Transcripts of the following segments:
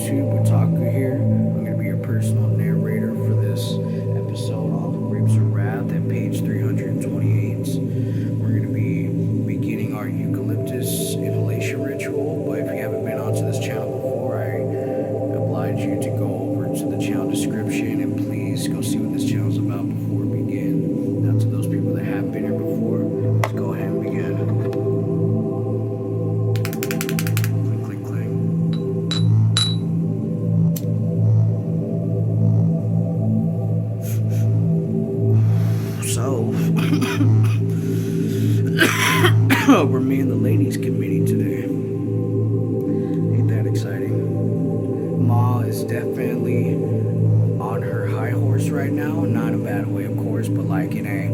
Gracia-Otaku here. I'm going to be your personal narrator for this episode on The Grapes of Wrath at page 328. We're going to be beginning our eucalyptus inhalation ritual, but if you haven't been onto this channel before, I oblige you to go over to the channel description and please go see what this channel is about before we begin. Now to those people that have been here before, let's go ahead and begin. We're me and the ladies committee today. Ain't that exciting? Ma is definitely on her high horse right now. Not in a bad way, of course, but like in a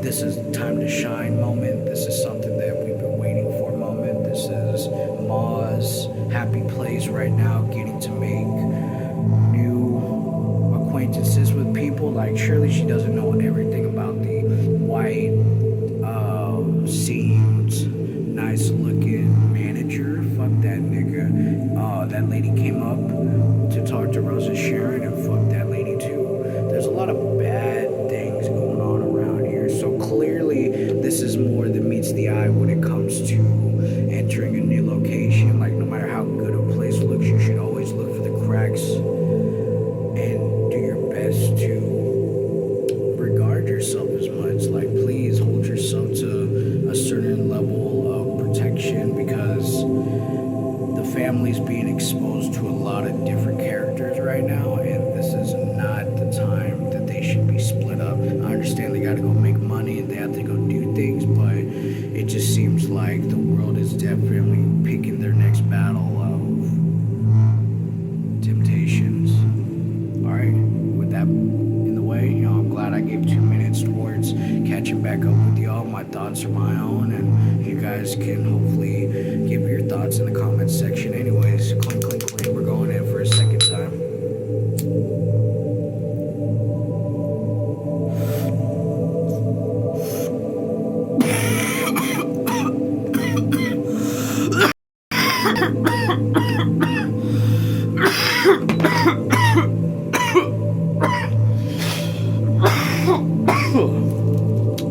this is time to shine moment. This is something that we've been waiting for moment. This is Ma's happy place right now, getting to make new acquaintances with people. Like surely she doesn't know everything about the white seems nice looking manager. Fuck that nigga. That lady came up to talk to Rosa Sharon and fuck that lady too. There's a lot of bad things going on around here. So clearly this is more than meets the eye when it comes to entering a new location. Like no matter how good a place looks, you should always look for the cracks and do your best to regard yourself as much. Like please hold yourself to a certain level of protection because the family's being exposed to a lot of different characters right now, and this is not the time that they should be split up. I understand they gotta go make money and they have to go do things, but it just seems like the world is definitely picking their next battle of temptations. Alright, with that in the way, I'm glad I gave 2 minutes towards catching back up with y'all. My thoughts are my own, and you guys can hopefully give your thoughts in the comments section. Anyways, clink, clink, clink. We're going in for a second time.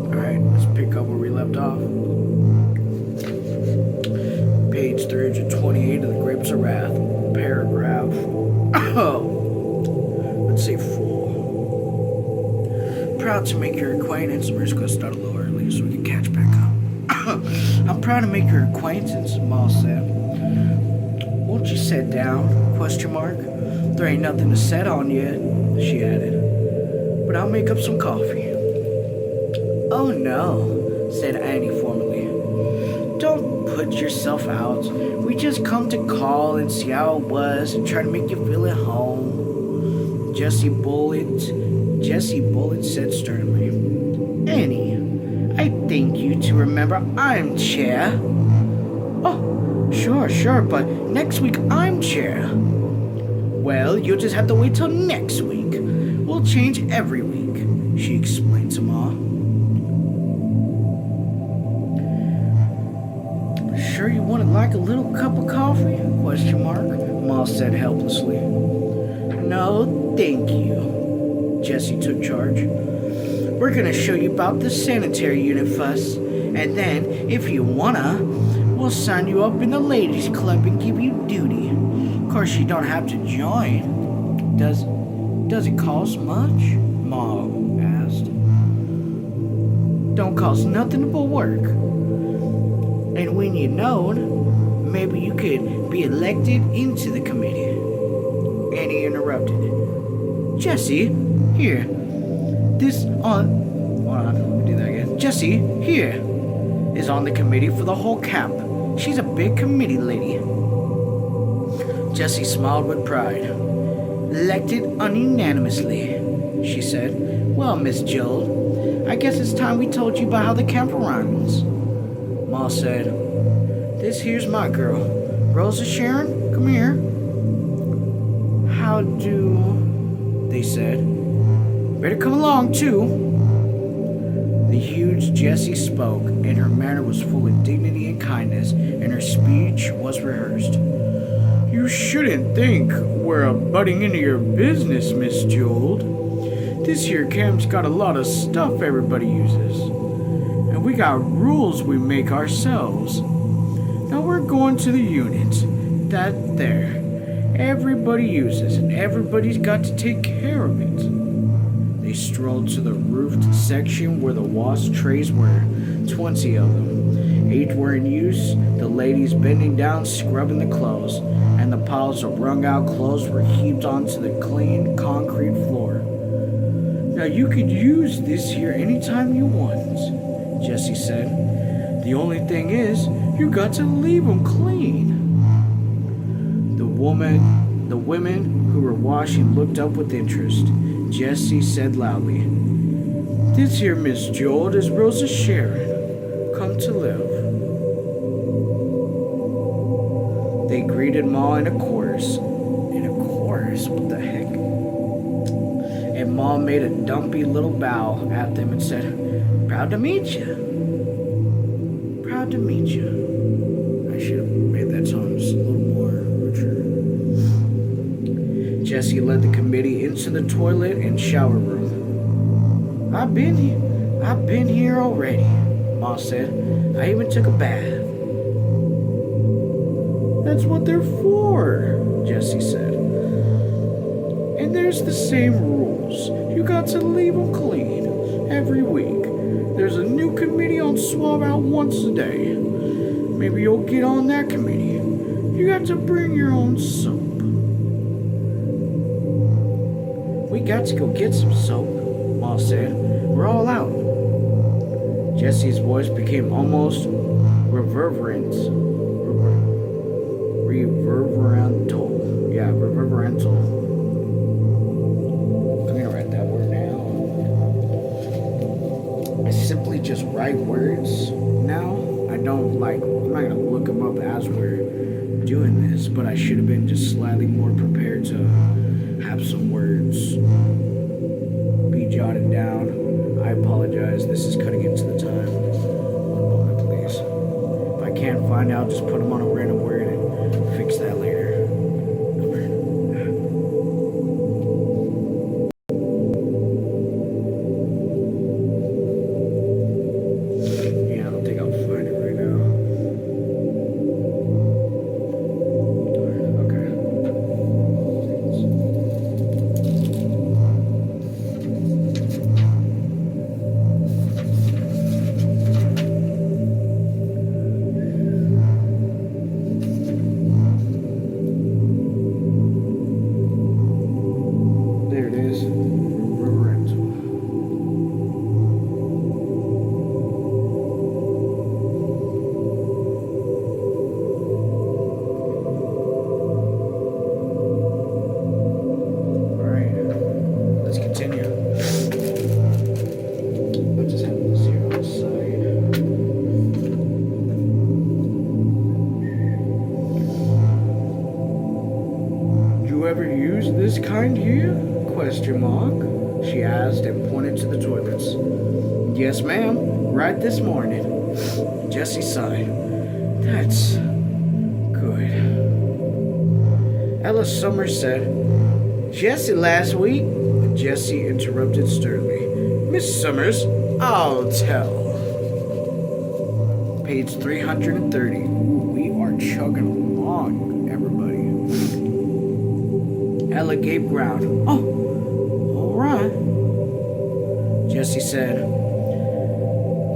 Alright, let's pick up where we left off. Page 328 of The Grapes of Wrath. Paragraph. Let's say 4. Proud to make your acquaintance. We're just going to start a little early so we can catch back up. I'm proud to make your acquaintance, Ma said. Won't you sit down? Question mark. There ain't nothing to set on yet, she added. But I'll make up some coffee. Oh no, said Annie formally. Don't put yourself out. We just come to call and see how it was and try to make you feel at home. Jessie Bullet said sternly. Annie, I thank you to remember I'm chair. Oh, sure, but next week I'm chair. Well, you'll just have to wait till next week. We'll change every week, she explained to Ma. Sure you wouldn't like a little cup of coffee? Question mark. Ma said helplessly. No, thank you. Jessie took charge. We're gonna show you about the sanitary unit first, and then, if you wanna, we'll sign you up in the ladies' club and give you duty. Of course, you don't have to join. Does it cost much? Ma asked. Don't cost nothing but work. And when you're known, maybe you could be elected into the committee. Annie interrupted. Jessie, here. Hold on, let me do that again. Jessie, here, is on the committee for the whole camp. She's a big committee lady. Jessie smiled with pride. Elected unanimously, she said. Well, Miss Joel, I guess it's time we told you about how the camp runs. Ma said, this here's my girl. Rosa Sharon, come here. How do... they said. Better come along, too. The huge Jessie spoke, and her manner was full of dignity and kindness, and her speech was rehearsed. You shouldn't think we're butting into your business, Miss Jewel. This here camp's got a lot of stuff everybody uses. And we got rules we make ourselves. Now we're going to the unit. That there. Everybody uses, and everybody's got to take care of it. They strolled to the roofed section where the wash trays were, 20 of them. 8 were in use, the ladies bending down scrubbing the clothes, and the piles of wrung-out clothes were heaped onto the clean concrete floor. Now you could use this here anytime you want, Jesse said. The only thing is, you got to leave them clean. The women who were washing looked up with interest. Jesse said loudly, "This here Miss Jewel is Rosa Sharon, come to live." They greeted Ma in a chorus. In a chorus? What the heck? And Ma made a dumpy little bow at them and said, "Proud to meet you. Proud to meet you." I should have made that tone just a little more richer. Jesse led the committee into the toilet and shower room. I've been here already, Ma said. I even took a bath. That's what they're for, Jesse said. And there's the same rules. You got to leave them clean every week. There's a new committee on swab out once a day. Maybe you'll get on that committee. You got to bring your own soap. We got to go get some soap, Ma said. We're all out. Jesse's voice became almost reverberantal. Yeah, reverberantal. I'm gonna write that word now. I simply just write words now. I'm not gonna look them up as we're doing this, but I should have been just slightly more prepared to have some words be jotted down. I apologize. This is cutting into the time. One moment, please. If I can't find out, just put them on a random word and fix that later. Yeah, I don't think I'll find it right now. Okay. There it is. Reverential. Alright. Let's continue. I just have the 0 aside. You ever use this kind here? Question mark. She asked and pointed to the toilets. Yes, ma'am. Right this morning. Jesse sighed. That's good. Ella Summers said, Jesse last week? Jesse interrupted sternly. Miss Summers, I'll tell. Page 330. Ooh, we are chugging along, everybody. Ella gave ground. Oh, all right. Jesse said,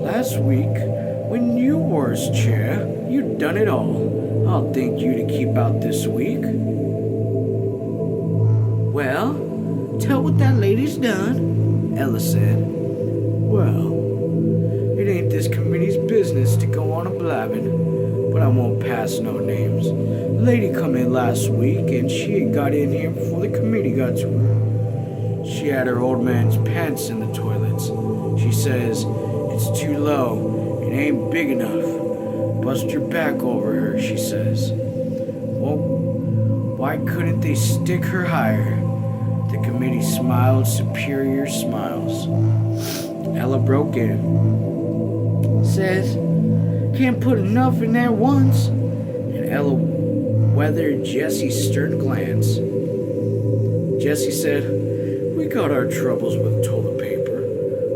last week, when you were as chair, you done it all. I'll thank you to keep out this week. Well, tell what that lady's done, Ella said. Well, it ain't this committee's business to go on a blabbing, but I won't pass no names. The lady come in last week, and she ain't got in here before the committee got to her. She had her old man's pants in the toilets. She says, it's too low, it ain't big enough. Bust your back over her, she says. Well, why couldn't they stick her higher? The committee smiled superior smiles. Ella broke in. Says, can't put enough in there once. And Ella weathered Jesse's stern glance. Jesse said, "We got our troubles with toilet paper.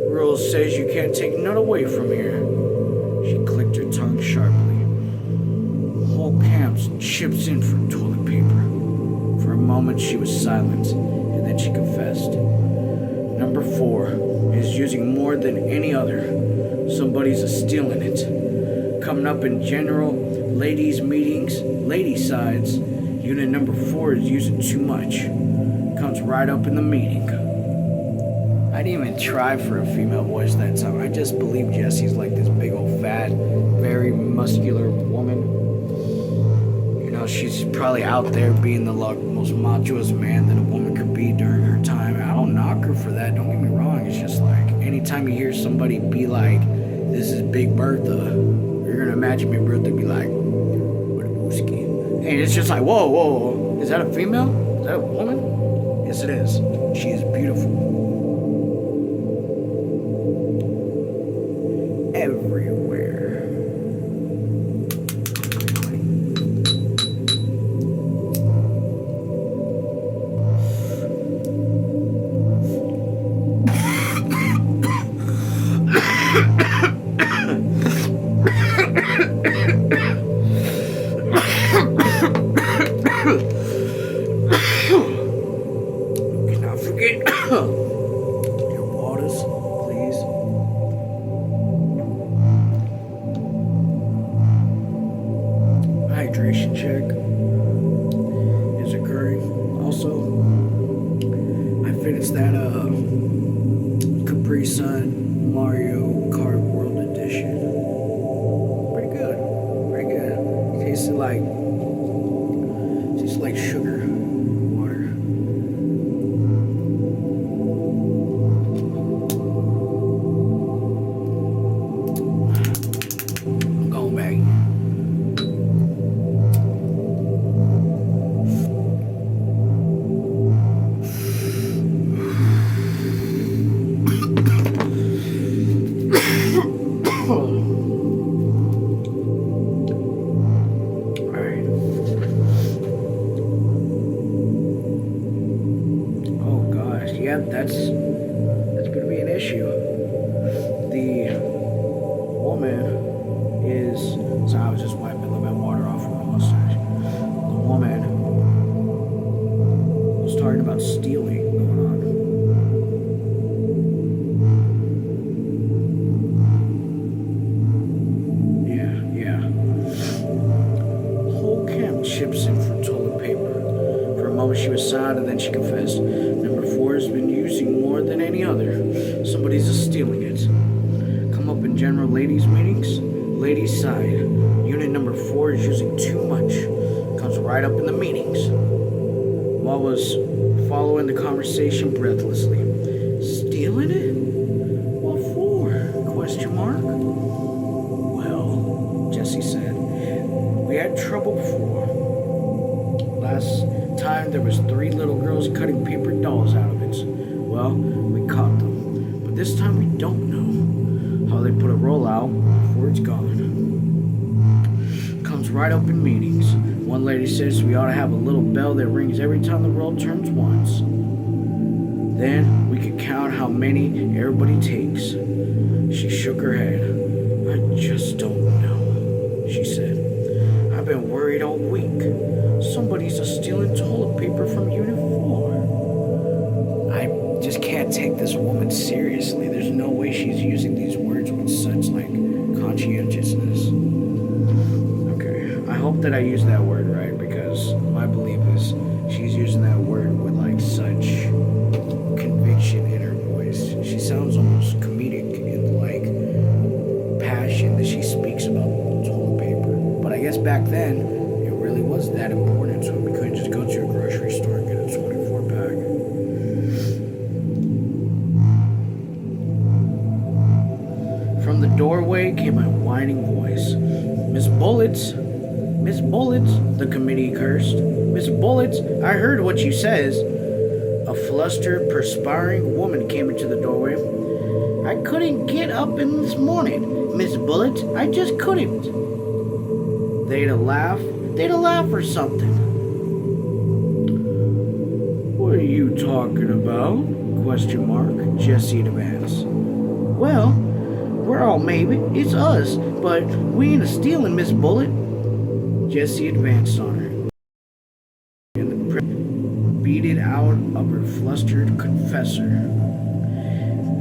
Rules says you can't take none away from here." She clicked her tongue sharply. "Whole camps chips in for toilet paper." For a moment she was silent, and then she confessed. "Number 4 is using more than any other. Somebody's stealing it. Coming up in general ladies' meetings, lady sides, unit number 4 is using too much. Comes right up in the meeting." I didn't even try for a female voice that time. I just believe Jesse's like this big old fat, very muscular woman. You know, she's probably out there being the most machoest man that a woman could be during her time. I don't knock her for that, don't get me wrong. It's just like, anytime you hear somebody be like, "This is Big Bertha," you're gonna imagine Big Bertha be like, "What a booski." And it's just like, whoa, whoa, is that a female? Is that a woman? Yes, it is. She is beautiful. Everywhere. Cannot forget your waters, please. Hydration check is occurring. Also, I finished that Capri Sun Mario Kart World Edition. Pretty good. Pretty good. Tastes like sugar water. I'm going back. That's going to be an issue. The woman is... So I was just wiping a little bit of water off from my mustache. The woman was talking about stealing going on. Yeah. Whole camp chips in for toilet paper. For a moment she was silent, and then she confessed. Number 4 has been using more than any other. Somebody's stealing it. Come up in general ladies' meetings, ladies' side. Unit number 4 is using too much. Comes right up in the meetings. While was following the conversation breathlessly. Stealing it? What for? Question mark. Well, Jesse said, we had trouble before. Last time there was 3 little girls cutting paper dolls out of it. Well, we caught them. But this time we don't know how they put a roll out before it's gone. Comes right up in meetings. One lady says we ought to have a little bell that rings every time the roll turns once. Then we could count how many everybody takes. She shook her head. I just don't know, she said. I've been worried all week. Somebody's stealing toilet paper from Unit 4. I just can't take this woman seriously. There's no way she's using these words with such, conscientiousness. Okay, I hope that I use that word right, because my belief is she's using that word with, such conviction in her voice. She sounds almost comedic in the, passion that she speaks about toilet paper. But I guess back then, it really was that important, so we couldn't just go to a grocery store and get a 24-pack. From the doorway came a whining voice. Miss Bullets, the committee cursed. Miss Bullets, I heard what you says. A flustered, perspiring woman came into the doorway. I couldn't get up in this morning, Miss Bullets. I just couldn't. They'd laugh they'd laugh or something. What are you talking about? Question mark. Jesse demands. Well, we're all maybe. It's us, but we ain't stealing, Miss Bullet. Jesse advanced on her. And the prick beat out of her flustered confessor.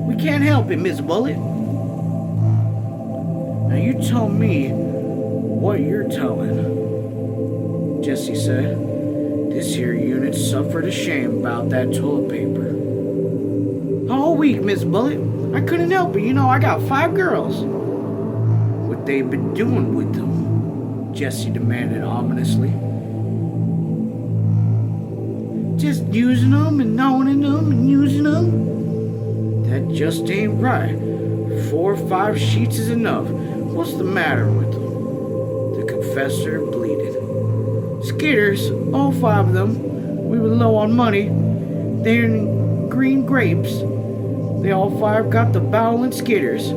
We can't help it, Miss Bullet. Now you tell me what you're telling. Jesse said. This here unit suffered a shame about that toilet paper. All week, Miss Bullet. I couldn't help it. You know, I got 5 girls. What they been doing with them? Jesse demanded ominously. Just using them and owning them and using them? That just ain't right. 4 or 5 sheets is enough. What's the matter with them? The confessor bleated. Skitters, all 5 of them. We were low on money. They're in green grapes. They all 5 got the bowel and skitters.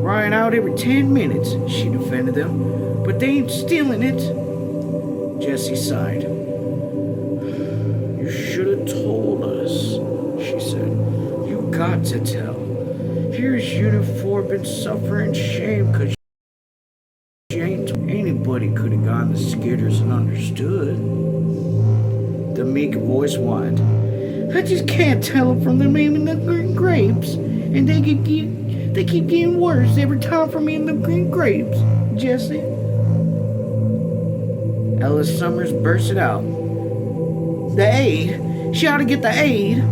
Ryan out every 10 minutes, she defended them. But they ain't stealing it. Jesse sighed. You should have told us, she said. You got to tell. Here's Unit 4 been suffering shame because she ain't. Anybody could have gotten the skitters and understood. The meek voice whined. I just can't tell from them eating the green grapes. And they keep getting worse every time from eating the green grapes, Jesse. Ellis Summers bursted out. The aid? She ought to get the aid.